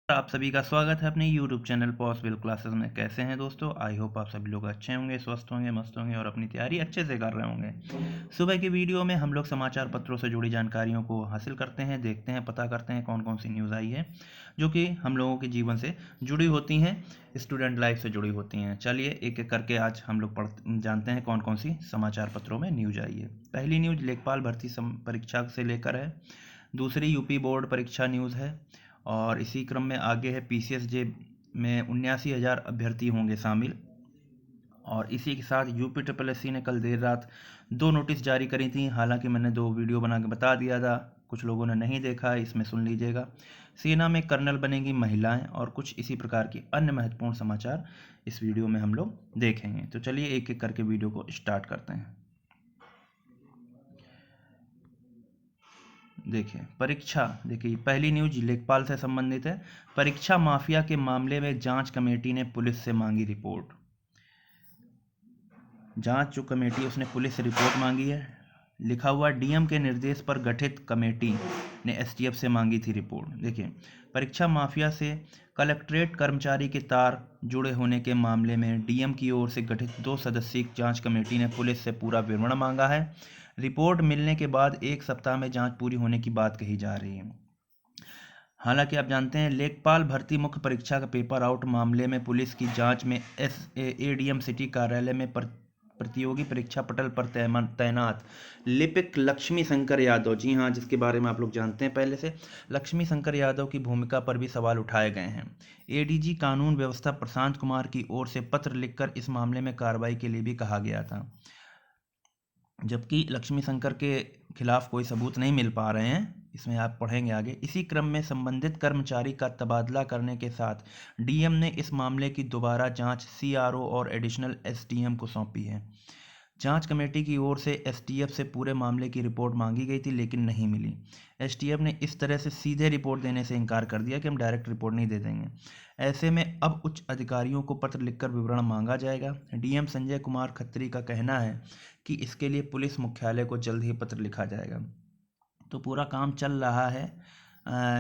आप सभी का स्वागत है अपने YouTube चैनल पॉसिबल क्लासेस में। कैसे हैं दोस्तों? आई होप आप सभी लोग अच्छे होंगे, स्वस्थ होंगे, मस्त होंगे और अपनी तैयारी अच्छे से कर रहे होंगे। सुबह की वीडियो में हम लोग समाचार पत्रों से जुड़ी जानकारियों को हासिल करते हैं, देखते हैं, पता करते हैं कौन कौन सी न्यूज़ आई है जो कि हम लोगों के जीवन से जुड़ी होती हैं, स्टूडेंट लाइफ से जुड़ी होती हैं। चलिए एक एक करके आज हम लोग जानते हैं कौन कौन सी समाचार पत्रों में न्यूज़ आई है। पहली न्यूज़ लेखपाल भर्ती परीक्षा से लेकर है। दूसरी यूपी बोर्ड परीक्षा न्यूज़ है और इसी क्रम में आगे है पीसीएसजे में 79,000 अभ्यर्थी होंगे शामिल। और इसी के साथ यूपी ट्रिपल एससी ने कल देर रात 2 नोटिस जारी करी थी। हालांकि मैंने 2 वीडियो बना के बता दिया था, कुछ लोगों ने नहीं देखा है, इसमें सुन लीजिएगा। सेना में कर्नल बनेंगी महिलाएं और कुछ इसी प्रकार की अन्य महत्वपूर्ण समाचार इस वीडियो में हम लोग देखेंगे। तो चलिए एक एक करके वीडियो को स्टार्ट करते हैं। देखिए परीक्षा, देखिए पहली न्यूज लेखपाल से संबंधित है। परीक्षा माफिया के मामले में जांच कमेटी ने पुलिस से मांगी रिपोर्ट। जांच जो कमेटी उसने पुलिस से रिपोर्ट मांगी है। लिखा हुआ डीएम के निर्देश पर गठित कमेटी ने एसटीएफ से मांगी थी रिपोर्ट। देखिए परीक्षा माफिया से कलेक्ट्रेट कर्मचारी के तार जुड़े होने के मामले में डीएम की ओर से गठित 2 सदस्यीय जांच कमेटी ने पुलिस से पूरा विवरण मांगा है। रिपोर्ट मिलने के बाद 1 सप्ताह में जांच पूरी होने की बात कही जा रही है। हालांकि आप जानते हैं लेखपाल भर्ती मुख्य परीक्षा का पेपर आउट मामले में पुलिस की जांच में एडीएम सिटी कार्यालय में प्रतियोगी परीक्षा पटल पर तैनात लिपिक लक्ष्मी शंकर यादव, जी हाँ, जिसके बारे में आप लोग जानते हैं पहले से, लक्ष्मी शंकर यादव की भूमिका पर भी सवाल उठाए गए हैं। एडीजी कानून व्यवस्था प्रशांत कुमार की ओर से पत्र लिखकर इस मामले में कार्रवाई के लिए भी कहा गया था, जबकि लक्ष्मी शंकर के खिलाफ कोई सबूत नहीं मिल पा रहे हैं, इसमें आप पढ़ेंगे आगे। इसी क्रम में संबंधित कर्मचारी का तबादला करने के साथ डीएम ने इस मामले की दोबारा जांच सीआरओ और एडिशनल एसडीएम को सौंपी है। जांच कमेटी की ओर से एसटीएफ से पूरे मामले की रिपोर्ट मांगी गई थी लेकिन नहीं मिली। एसटीएफ ने इस तरह से सीधे रिपोर्ट देने से इनकार कर दिया कि हम डायरेक्ट रिपोर्ट नहीं दे देंगे। ऐसे में अब उच्च अधिकारियों को पत्र लिखकर विवरण मांगा जाएगा। डीएम संजय कुमार खत्री का कहना है कि इसके लिए पुलिस मुख्यालय को जल्द ही पत्र लिखा जाएगा। तो पूरा काम चल रहा है,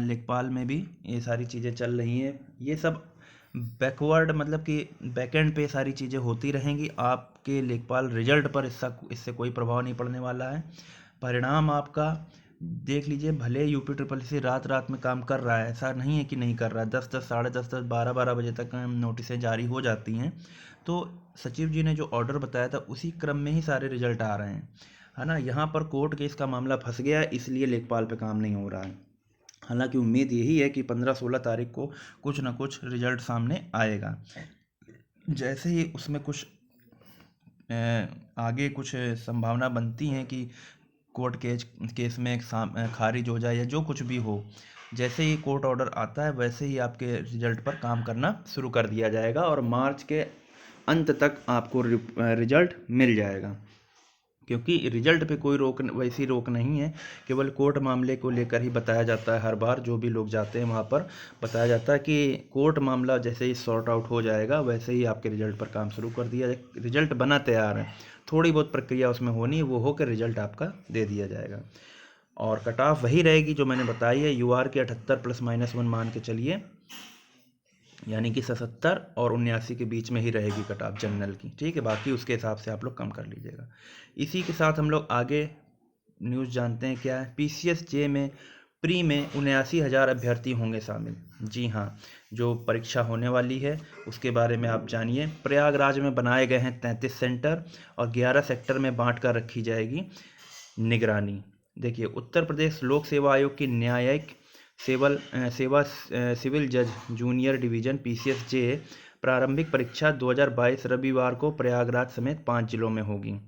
लेखपाल में भी ये सारी चीज़ें चल रही हैं। ये सब बैकवर्ड मतलब कि बैकएंड पे सारी चीज़ें होती रहेंगी। आपके लेखपाल रिजल्ट पर इससे कोई प्रभाव नहीं पड़ने वाला है। परिणाम आपका देख लीजिए, भले यूपी ट्रिपल सी रात रात में काम कर रहा है, ऐसा नहीं है कि नहीं कर रहा है। 10 10 साढ़े 10 10 12 12 बजे तक नोटिसें जारी हो जाती हैं। तो सचिव जी ने जो ऑर्डर बताया था उसी क्रम में ही सारे रिजल्ट आ रहे हैं, है ना। यहाँ पर कोर्ट केस का मामला फंस गया है, इसलिए लेखपाल पे काम नहीं हो रहा है। हालांकि उम्मीद यही है कि 15-16 तारीख को कुछ ना कुछ रिजल्ट सामने आएगा। जैसे ही उसमें कुछ आगे कुछ संभावना बनती हैं कि कोर्ट केस में खारिज हो जाए या जो कुछ भी हो, जैसे ही कोर्ट ऑर्डर आता है वैसे ही आपके रिजल्ट पर काम करना शुरू कर दिया जाएगा और मार्च के अंत तक आपको रिजल्ट मिल जाएगा। क्योंकि रिजल्ट पे कोई वैसी रोक नहीं है, केवल कोर्ट मामले को लेकर ही बताया जाता है। हर बार जो भी लोग जाते हैं वहाँ पर बताया जाता है कि कोर्ट मामला जैसे ही सॉर्ट आउट हो जाएगा वैसे ही आपके रिजल्ट पर काम शुरू कर दिया जाए। रिजल्ट बना तैयार है, थोड़ी बहुत प्रक्रिया उसमें होनी है, वो होकर रिजल्ट आपका दे दिया जाएगा। और कट ऑफ वही रहेगी जो मैंने बताई है, यूआर के 78 +-1 मान के चलिए, यानी कि 77 और 79 के बीच में ही रहेगी कट ऑफ जनरल की, ठीक है। बाकी उसके हिसाब से आप लोग कम कर लीजिएगा। इसी के साथ हम लोग आगे न्यूज़ जानते हैं क्या है। पीसीएसजे में प्री में 79,000 अभ्यर्थी होंगे शामिल। जी हाँ, जो परीक्षा होने वाली है उसके बारे में आप जानिए। प्रयागराज में बनाए गए हैं 33 सेंटर और 11 सेक्टर में बांट कर रखी जाएगी निगरानी। देखिए उत्तर प्रदेश लोक सेवा आयोग की न्यायिक सिविल जज जूनियर डिवीजन पीसीएसजे प्रारंभिक परीक्षा 2022 रविवार को प्रयागराज समेत 5 जिलों में होगी।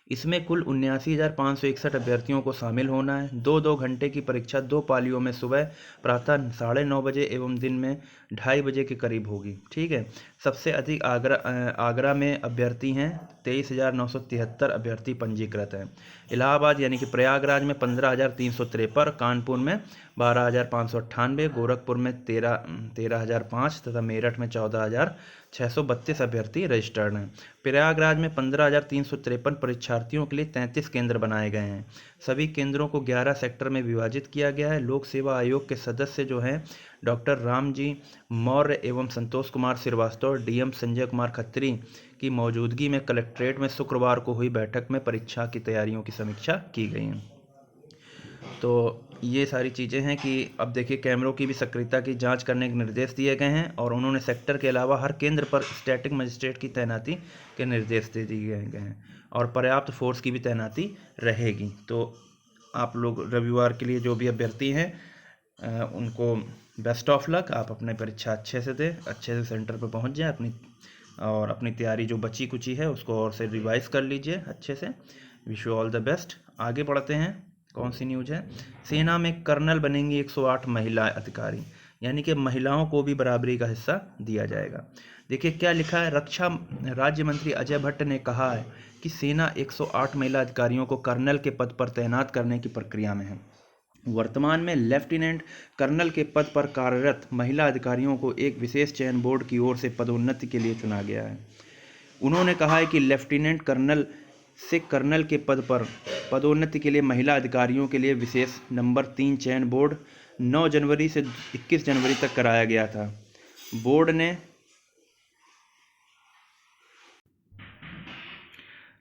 इसमें कुल 79,561 अभ्यर्थियों को शामिल होना है। 2-2 घंटे की परीक्षा 2 पालियों में सुबह प्रातः 9:30 बजे एवं दिन में 2:30 बजे के करीब होगी, ठीक है। सबसे अधिक आगरा में अभ्यर्थी हैं, 23,973 अभ्यर्थी पंजीकृत हैं। इलाहाबाद यानी कि प्रयागराज में 15,353, कानपुर में 12,598, गोरखपुर में 13,005 तथा मेरठ में 14,000 632 अभ्यर्थी रजिस्टर्ड हैं। प्रयागराज में 15,353 परीक्षार्थियों के लिए 33 केंद्र बनाए गए हैं। सभी केंद्रों को 11 सेक्टर में विभाजित किया गया है। लोक सेवा आयोग के सदस्य जो हैं डॉक्टर रामजी मौर्य एवं संतोष कुमार श्रीवास्तव, डीएम संजय कुमार खत्री की मौजूदगी में कलेक्ट्रेट में शुक्रवार को हुई बैठक में परीक्षा की तैयारियों की समीक्षा की गई है। तो ये सारी चीज़ें हैं कि अब देखिए कैमरों की भी सक्रियता की जांच करने के निर्देश दिए गए हैं और उन्होंने सेक्टर के अलावा हर केंद्र पर स्टैटिक मजिस्ट्रेट की तैनाती के निर्देश दे दिए गए हैं और पर्याप्त फोर्स की भी तैनाती रहेगी। तो आप लोग रविवार के लिए जो भी अभ्यर्थी हैं उनको बेस्ट ऑफ लक। आप अपनी परीक्षा अच्छे से दें, अच्छे से सेंटर पर पहुंच जाएं, अपनी तैयारी जो बची कुची है उसको और से रिवाइज कर लीजिए अच्छे से। Wish you all the best. आगे बढ़ते हैं। कौन सी न्यूज़ है? सेना में कर्नल बनेंगी 108 महिला अधिकारी, यानी कि महिलाओं को भी बराबरी का हिस्सा दिया जाएगा। देखिए क्या लिखा है। रक्षा राज्य मंत्री अजय भट्ट ने कहा है कि सेना 108 महिला अधिकारियों को कर्नल के पद पर तैनात करने की प्रक्रिया में है। वर्तमान में लेफ्टिनेंट कर्नल के पद पर कार्यरत महिला अधिकारियों को एक विशेष चयन बोर्ड की ओर से पदोन्नति के लिए चुना गया है। उन्होंने कहा है कि लेफ्टिनेंट कर्नल से कर्नल के पद पर पदोन्नति के लिए महिला अधिकारियों के लिए विशेष नंबर 3 चयन बोर्ड 9 जनवरी से 21 जनवरी तक कराया गया था। बोर्ड ने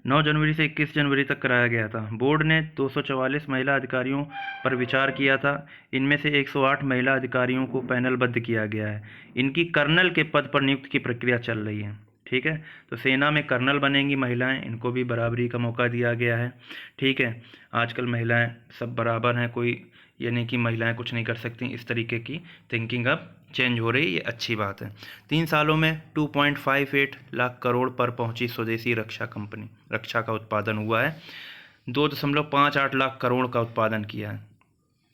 9 जनवरी से 21 जनवरी तक कराया गया था। बोर्ड ने 244 महिला अधिकारियों पर विचार किया था। इनमें से 108 महिला अधिकारियों को पैनलबद्ध किया गया है। इनकी कर्नल के पद पर नियुक्ति की प्रक्रिया चल रही है। ठीक है, तो सेना में कर्नल बनेंगी महिलाएं, इनको भी बराबरी का मौका दिया गया है। ठीक है, आजकल महिलाएं सब बराबर हैं, कोई ये नहीं कि महिलाएं कुछ नहीं कर सकती, इस तरीके की थिंकिंग अब चेंज हो रही है, ये अच्छी बात है। 3 सालों में 2.58 लाख करोड़ पर पहुंची स्वदेशी रक्षा कंपनी। रक्षा का उत्पादन हुआ है 2.58 लाख करोड़ का उत्पादन किया है।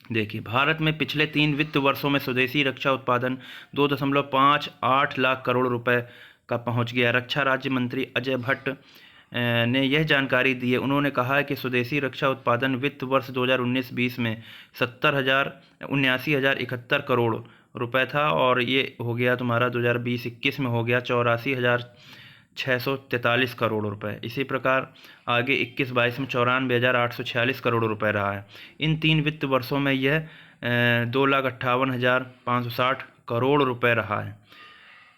देखिए भारत में पिछले 3 वित्त वर्षों में स्वदेशी रक्षा उत्पादन 2.58 लाख करोड़ रुपए का पहुंच गया। रक्षा राज्य मंत्री अजय भट्ट ने यह जानकारी दी है। उन्होंने कहा है कि स्वदेशी रक्षा उत्पादन वित्त वर्ष 2019-20 में 79,071 करोड़ रुपए था और ये हो गया तुम्हारा 2020-21 में हो गया 84,643 करोड़ रुपए। इसी प्रकार आगे 21-22 में 94,846 करोड़ रुपए रहा है। इन 3 वित्त वर्षों में यह 2,58,560 करोड़ रुपए रहा है।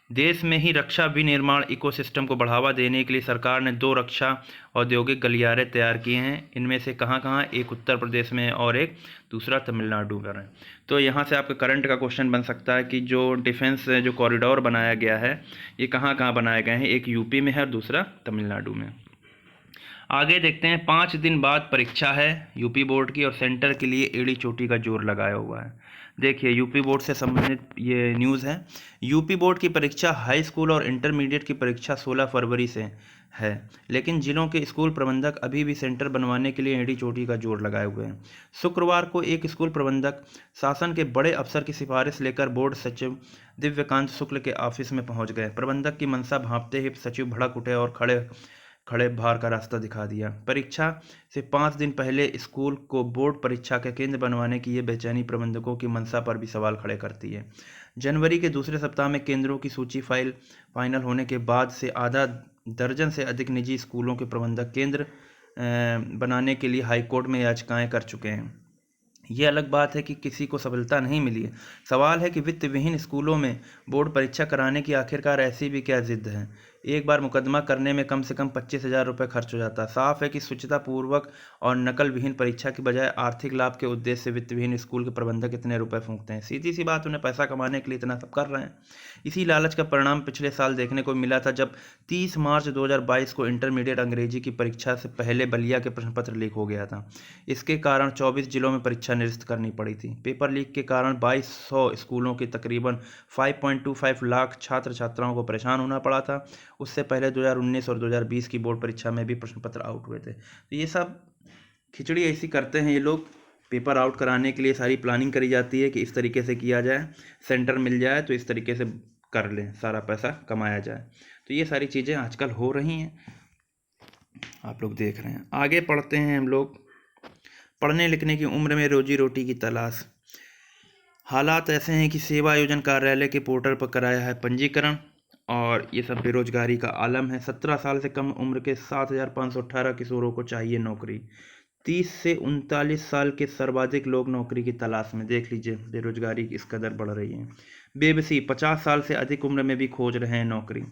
देश में ही रक्षा विनिर्माण इकोसिस्टम को बढ़ावा देने के लिए सरकार ने 2 रक्षा औद्योगिक गलियारे तैयार किए हैं। इनमें से कहाँ, एक उत्तर प्रदेश में और एक दूसरा तमिलनाडु में है। तो यहाँ से आपका करंट का क्वेश्चन बन सकता है कि जो डिफेंस जो कॉरिडोर बनाया गया है ये कहाँ बनाए गए हैं। एक यूपी में है और दूसरा तमिलनाडु में। आगे देखते हैं। 5 दिन बाद परीक्षा है यूपी बोर्ड की और सेंटर के लिए एड़ी चोटी का जोर लगाया हुआ है। देखिए यूपी बोर्ड से संबंधित ये न्यूज़ है। यूपी बोर्ड की परीक्षा हाई स्कूल और इंटरमीडिएट की परीक्षा 16 फरवरी से है, लेकिन जिलों के स्कूल प्रबंधक अभी भी सेंटर बनवाने के लिए एड़ी चोटी का जोर लगाए हुए हैं। शुक्रवार को एक स्कूल प्रबंधक शासन के बड़े अफसर की सिफारिश लेकर बोर्ड सचिव दिव्यकांत शुक्ल के ऑफिस में पहुंच गए। प्रबंधक की मंशा भांपते ही सचिव भड़क उठे और खड़े बाहर का रास्ता दिखा दिया। परीक्षा से 5 दिन पहले स्कूल को बोर्ड परीक्षा का केंद्र बनवाने की ये बेचैनी प्रबंधकों की मंशा पर भी सवाल खड़े करती है। जनवरी के दूसरे सप्ताह में केंद्रों की सूची फाइनल होने के बाद से आधा दर्जन से अधिक निजी स्कूलों के प्रबंधक केंद्र बनाने के लिए हाईकोर्ट में याचिकाएं कर चुके हैं। ये अलग बात है कि किसी को सफलता नहीं मिली है। सवाल है कि वित्त विहीन स्कूलों में बोर्ड परीक्षा कराने की आखिरकार ऐसी भी क्या जिद है। एक बार मुकदमा करने में कम से कम 25,000 रुपये खर्च हो जाता है। साफ है कि शुचितापूर्वक और नकल विहीन परीक्षा की बजाय आर्थिक लाभ के उद्देश्य से वित्त विहीन स्कूल के प्रबंधक इतने रुपए फूंकते हैं। सीधी सी बात, उन्हें पैसा कमाने के लिए इतना सब कर रहे हैं। इसी लालच का परिणाम पिछले साल देखने को मिला था जब 30 मार्च 2022 को इंटरमीडिएट अंग्रेजी की परीक्षा से पहले बलिया के प्रश्न पत्र लीक हो गया था। इसके कारण 24 जिलों में परीक्षा निरस्त करनी पड़ी थी। पेपर लीक के कारण 2200 स्कूलों के तकरीबन 5.25 लाख छात्र छात्राओं को परेशान होना पड़ा था। उससे पहले 2019 और 2020 की बोर्ड परीक्षा में भी प्रश्न पत्र आउट हुए थे। तो ये सब खिचड़ी ऐसी करते हैं ये लोग। पेपर आउट कराने के लिए सारी प्लानिंग करी जाती है कि इस तरीके से किया जाए, सेंटर मिल जाए तो इस तरीके से कर लें, सारा पैसा कमाया जाए। तो ये सारी चीज़ें आजकल हो रही हैं, आप लोग देख रहे हैं। आगे पढ़ते हैं हम लोग। पढ़ने लिखने की उम्र में रोजी रोटी की तलाश। हालात ऐसे हैं कि सेवा आयोजन कार्यालय के पोर्टल पर कराया है पंजीकरण। और ये सब बेरोजगारी का आलम है। 17 साल से कम उम्र के 7,518 किशोरों को चाहिए नौकरी। 30 से 39 साल के सर्वाधिक लोग नौकरी की तलाश में। देख लीजिए बेरोजगारी किस कदर बढ़ रही है। बेबसी 50 साल से अधिक उम्र में भी खोज रहे हैं नौकरी।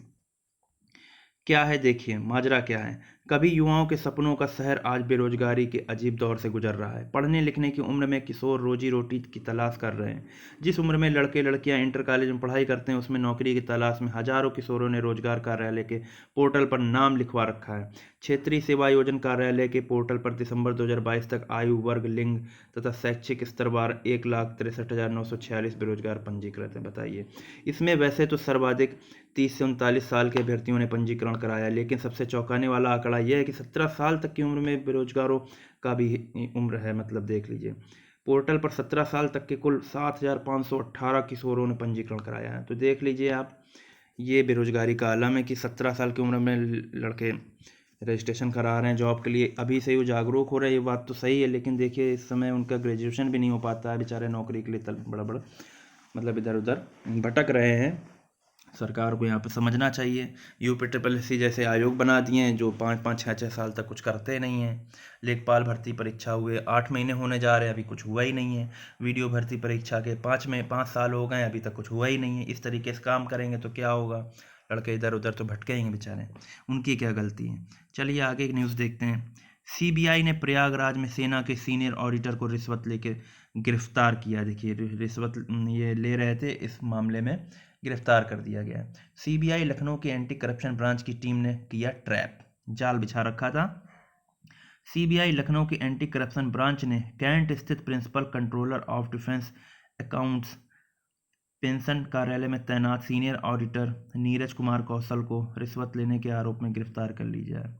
क्या है देखिए माजरा क्या है। कभी युवाओं के सपनों का शहर आज बेरोजगारी के अजीब दौर से गुजर रहा है। पढ़ने लिखने की उम्र में किशोर रोजी रोटी की तलाश कर रहे हैं। जिस उम्र में लड़के लड़कियां इंटर कॉलेज में पढ़ाई करते हैं उसमें नौकरी की तलाश में हजारों किशोरों ने रोजगार कार्यालय के पोर्टल पर नाम लिखवा रखा है। क्षेत्रीय सेवा योजना कार्यालय के पोर्टल पर दिसंबर 2022 तक आयु वर्ग लिंग तथा शैक्षिक स्तर वार 1,63,946 बेरोजगार पंजीकृत हैं। बताइए इसमें वैसे तो सर्वाधिक 30 से 39 साल के अभ्यर्थियों ने पंजीकरण कराया, लेकिन सबसे चौंकाने वाला आंकड़ा यह है कि 17 साल तक की उम्र में बेरोजगारों का भी उम्र है। मतलब देख लीजिए पोर्टल पर 17 साल तक के कुल 7,518 किशोरों ने पंजीकरण कराया है। तो देख लीजिए आप, ये बेरोजगारी का आलम है कि 17 साल की उम्र में लड़के रजिस्ट्रेशन करा रहे हैं जॉब के लिए। अभी से वो जागरूक हो रहे हैं, ये बात तो सही है, लेकिन देखिए इस समय उनका ग्रेजुएशन भी नहीं हो पाता है, बेचारे नौकरी के लिए बड़ा बड़ा मतलब इधर उधर भटक रहे हैं। सरकार को यहाँ पे समझना चाहिए। यूपीट्रिपलएससी जैसे आयोग बना दिए हैं जो 5-5 6-6 साल तक कुछ करते नहीं हैं। लेखपाल भर्ती परीक्षा हुए 8 महीने होने जा रहे हैं, अभी कुछ हुआ ही नहीं है। वीडियो भर्ती परीक्षा के 5 साल हो गए, अभी तक कुछ हुआ ही नहीं है। इस तरीके से काम करेंगे तो क्या होगा, लड़के इधर उधर तो भटकेंगे बेचारे, उनकी क्या गलती है। चलिए आगे एक न्यूज़ देखते हैं। सीबीआई ने प्रयागराज में सेना के सीनियर ऑडिटर को रिश्वत लेके गिरफ्तार किया। देखिए रिश्वत ये ले रहे थे, इस मामले में गिरफ्तार कर दिया गया। सीबीआई लखनऊ के एंटी करप्शन ब्रांच की टीम ने किया ट्रैप, जाल बिछा रखा था। सीबीआई लखनऊ की एंटी करप्शन ब्रांच ने कैंट स्थित principal controller of defence accounts pension कार्यालय में तैनात सीनियर ऑडिटर नीरज कुमार कौशल को रिश्वत लेने के आरोप में गिरफ्तार कर लिया है।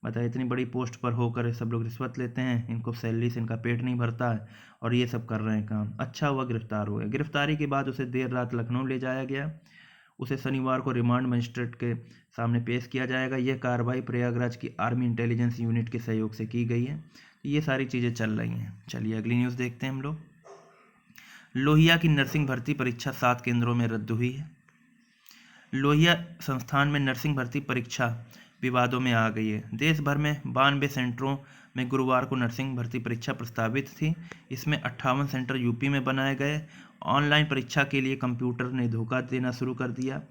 बताइए इतनी बड़ी पोस्ट पर होकर सब लोग रिश्वत लेते हैं, इनको सैलरी से इनका पेट नहीं भरता है और ये सब कर रहे हैं काम। अच्छा हुआ गिरफ्तार हुए। गिरफ्तारी के बाद उसे देर रात लखनऊ ले जाया गया। उसे शनिवार को रिमांड मजिस्ट्रेट के सामने पेश किया जाएगा। यह कार्रवाई प्रयागराज की आर्मी इंटेलिजेंस यूनिट के सहयोग से की गई है। ये सारी चीज़ें चल रही हैं। चलिए अगली न्यूज़ देखते हैं हम लोग। लोहिया की नर्सिंग भर्ती परीक्षा 7 केंद्रों में रद्द हुई है। लोहिया संस्थान में नर्सिंग भर्ती परीक्षा विवादों में आ गई है। देश भर में 92 सेंटरों में गुरुवार को नर्सिंग भर्ती परीक्षा प्रस्तावित थी। इसमें 58 सेंटर यूपी में बनाए गए। ऑनलाइन परीक्षा के लिए कंप्यूटर ने धोखा देना शुरू कर दिया।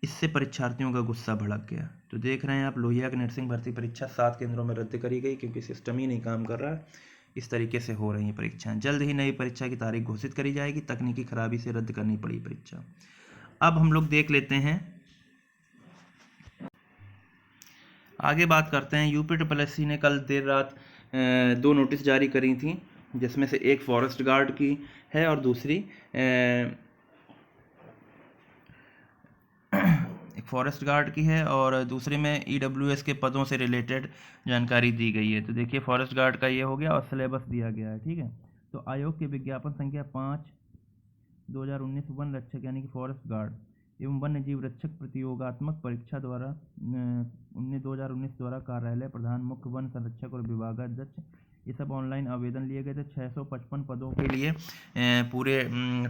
इससे परीक्षार्थियों का गुस्सा भड़क गया। तो देख रहे हैं आप, लोहिया की नर्सिंग भर्ती परीक्षा 7 केंद्रों में रद्द करी गई क्योंकि सिस्टम ही नहीं काम कर रहा है। इस तरीके से हो रही है परीक्षाएं। जल्द ही नई परीक्षा की तारीख घोषित करी जाएगी। तकनीकी खराबी से रद्द करनी पड़ी परीक्षा। अब हम लोग देख लेते हैं, आगे बात करते हैं। यूपीट्रिपलएससी ने कल देर रात 2 नोटिस जारी करी थी, जिसमें से एक फॉरेस्ट गार्ड की है और दूसरी एक फॉरेस्ट गार्ड की है और दूसरे में ईडब्ल्यूएस के पदों से रिलेटेड जानकारी दी गई है। तो देखिए फॉरेस्ट गार्ड का ये हो गया और सिलेबस दिया गया है, ठीक है। तो आयोग के विज्ञापन संख्या 5/2019 वन रक्षक यानी कि फॉरेस्ट गार्ड एवं वन्य जीव रक्षक प्रतियोगात्मक परीक्षा द्वारा 2019 द्वारा कार्यालय प्रधान मुख्य वन संरक्षक और विभागाध्यक्ष ये सब ऑनलाइन आवेदन लिए गए थे। 655 पदों के लिए पूरे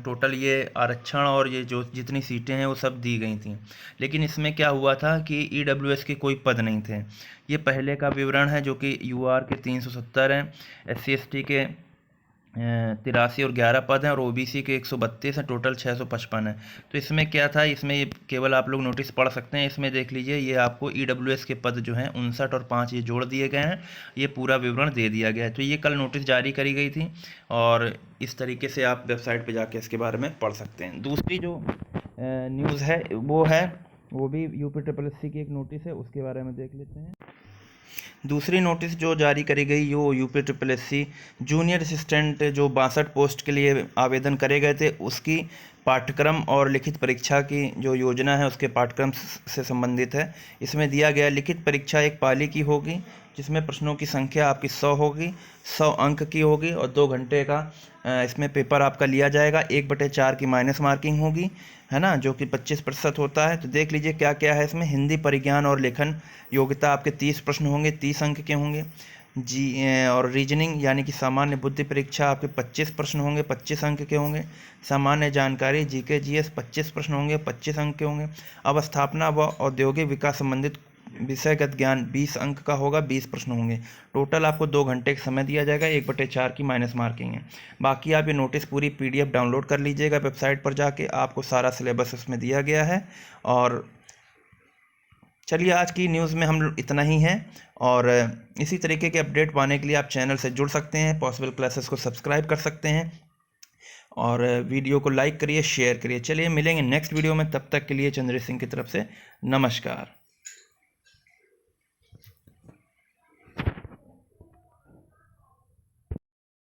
टोटल ये आरक्षण और ये जो जितनी सीटें हैं वो सब दी गई थी। लेकिन इसमें क्या हुआ था कि ईडब्ल्यूएस के कोई पद नहीं थे। ये पहले का विवरण है जो कि यूआर के 370 हैं, SC/ST के 83 और 11 पद हैं और ओबीसी के 132 हैं। टोटल 655 है। तो इसमें क्या था, इसमें ये केवल आप लोग नोटिस पढ़ सकते हैं। इसमें देख लीजिए ये आपको ईडब्ल्यूएस के पद जो हैं 59 और 5 ये जोड़ दिए गए हैं। ये पूरा विवरण दे दिया गया है। तो ये कल नोटिस जारी करी गई थी और इस तरीके से आप वेबसाइट पर जाके इसके बारे में पढ़ सकते हैं। दूसरी जो न्यूज़ है वो भी यूपीट्रिपलएससी की एक नोटिस है, उसके बारे में देख लेते हैं। दूसरी नोटिस जो जारी करी गई वो यूपीट्रिपलएससी जूनियर असिस्टेंट जो 62 पोस्ट के लिए आवेदन करे गए थे उसकी पाठ्यक्रम और लिखित परीक्षा की जो योजना है उसके पाठ्यक्रम से संबंधित है। इसमें दिया गया लिखित परीक्षा एक पाली की होगी जिसमें प्रश्नों की संख्या आपकी 100 होगी, 100 अंक की होगी और 2 घंटे का इसमें पेपर आपका लिया जाएगा। 1/4 की माइनस मार्किंग होगी, है ना, जो कि 25% होता है। तो देख लीजिए क्या क्या है इसमें। हिंदी परिज्ञान और लेखन योग्यता आपके 30 प्रश्न होंगे, 30 अंक के होंगे। और रीजनिंग यानी कि सामान्य बुद्धि परीक्षा आपके 25 प्रश्न होंगे, 25 अंक के होंगे। सामान्य जानकारी जीके जीएस 25 प्रश्न होंगे, 25 अंक के होंगे। अवस्थापना व औद्योगिक विकास संबंधित विषयगत ज्ञान 20 अंक का होगा, 20 प्रश्न होंगे। टोटल आपको 2 घंटे का समय दिया जाएगा, 1/4 की माइनस मार्किंग है। बाकी आप ये नोटिस पूरी PDF डाउनलोड कर लीजिएगा वेबसाइट पर जाके, आपको सारा सिलेबस उसमें दिया गया है। और चलिए आज की न्यूज़ में हम इतना ही है, और इसी तरीके के अपडेट पाने के लिए आप चैनल से जुड़ सकते हैं, पॉसिबल क्लासेस को सब्सक्राइब कर सकते हैं, और वीडियो को लाइक करिए, शेयर करिए। चलिए मिलेंगे नेक्स्ट वीडियो में, तब तक के लिए चंद्र सिंह की तरफ से नमस्कार।